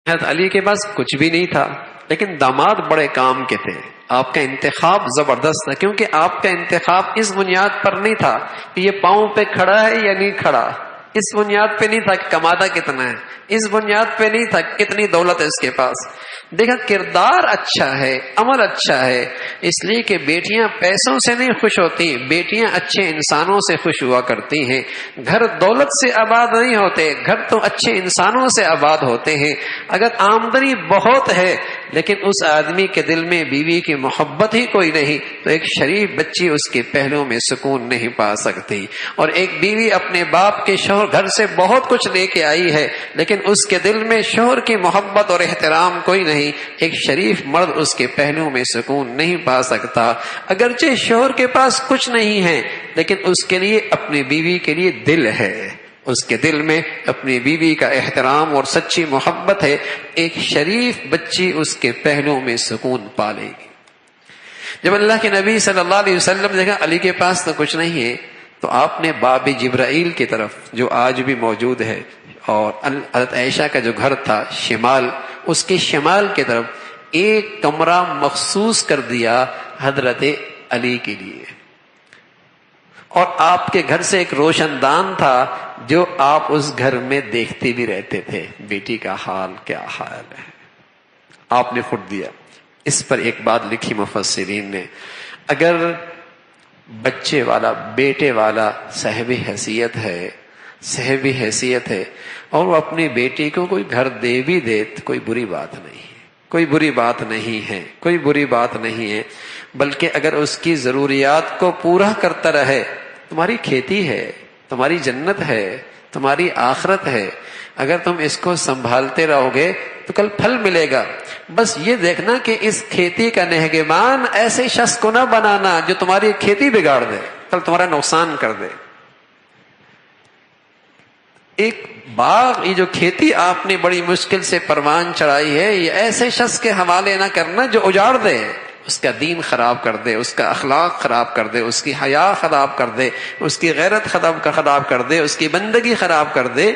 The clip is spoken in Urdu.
حضرت علی کے پاس کچھ بھی نہیں تھا، لیکن داماد بڑے کام کے تھے. آپ کا انتخاب زبردست تھا، کیونکہ آپ کا انتخاب اس بنیاد پر نہیں تھا کہ یہ پاؤں پہ کھڑا ہے یا نہیں کھڑا، اس بنیاد پہ نہیں تھا کہ کماتا کتنا ہے، اس بنیاد پہ نہیں تھا کہ کتنی دولت ہے اس کے پاس. دیکھا کردار اچھا ہے، عمل اچھا ہے، اس لیے کہ بیٹیاں پیسوں سے نہیں خوش ہوتی، بیٹیاں اچھے انسانوں سے خوش ہوا کرتی ہیں. گھر دولت سے آباد نہیں ہوتے، گھر تو اچھے انسانوں سے آباد ہوتے ہیں. اگر آمدنی بہت ہے لیکن اس آدمی کے دل میں بیوی کی محبت ہی کوئی نہیں تو ایک شریف بچی اس کے پہلو میں سکون نہیں پا سکتی. اور ایک بیوی اپنے باپ کے شوہر گھر سے بہت کچھ لے کے آئی ہے لیکن اس کے دل میں شوہر کی محبت اور احترام کوئی نہیں، ایک شریف مرد اس کے پہلو میں سکون نہیں پا سکتا. اگرچہ شوہر کے پاس کچھ نہیں ہے لیکن اس کے لیے اپنی بیوی کے لیے دل ہے، اس کے دل میں اپنی بیوی کا احترام اور سچی محبت ہے. ایک شریف بچی اس کے پہلو میں سکون پا لے گی. جب اللہ کے نبی صلی اللہ علیہ وسلم دیکھا علی کے پاس تو کچھ نہیں ہے تو آپ نے باب جبرائیل کی طرف، جو آج بھی موجود ہے، اور حضرت عائشہ کا جو گھر تھا شمال، اس کے شمال کی طرف ایک کمرہ مخصوص کر دیا حضرت علی کے لیے. اور آپ کے گھر سے ایک روشن دان تھا جو آپ اس گھر میں دیکھتے بھی رہتے تھے، بیٹی کا حال کیا حال ہے، آپ نے خود دیا. اس پر ایک بات لکھی مفسرین نے، اگر بچے والا، بیٹے والا صاحب حیثیت ہے اور وہ اپنی بیٹی کو کوئی گھر دے بھی دے تو کوئی بری بات نہیں ہے، کوئی بری بات نہیں ہے. بلکہ اگر اس کی ضروریات کو پورا کرتا رہے، تمہاری کھیتی ہے، تمہاری جنت ہے، تمہاری آخرت ہے، اگر تم اس کو سنبھالتے رہو گے تو کل پھل ملے گا. بس یہ دیکھنا کہ اس کھیتی کا نگہبان ایسے شخص کو نہ بنانا جو تمہاری کھیتی بگاڑ دے، کل تمہارا نقصان کر دے. ایک باغ، یہ جو کھیتی آپ نے بڑی مشکل سے پروان چڑھائی ہے، یہ ایسے شخص کے حوالے نہ کرنا جو اجاڑ دے، اس کا دین خراب کر دے، اس کا اخلاق خراب کر دے، اس کی حیا خراب کر دے، اس کی غیرت خراب کر دے، اس کی بندگی خراب کر دے.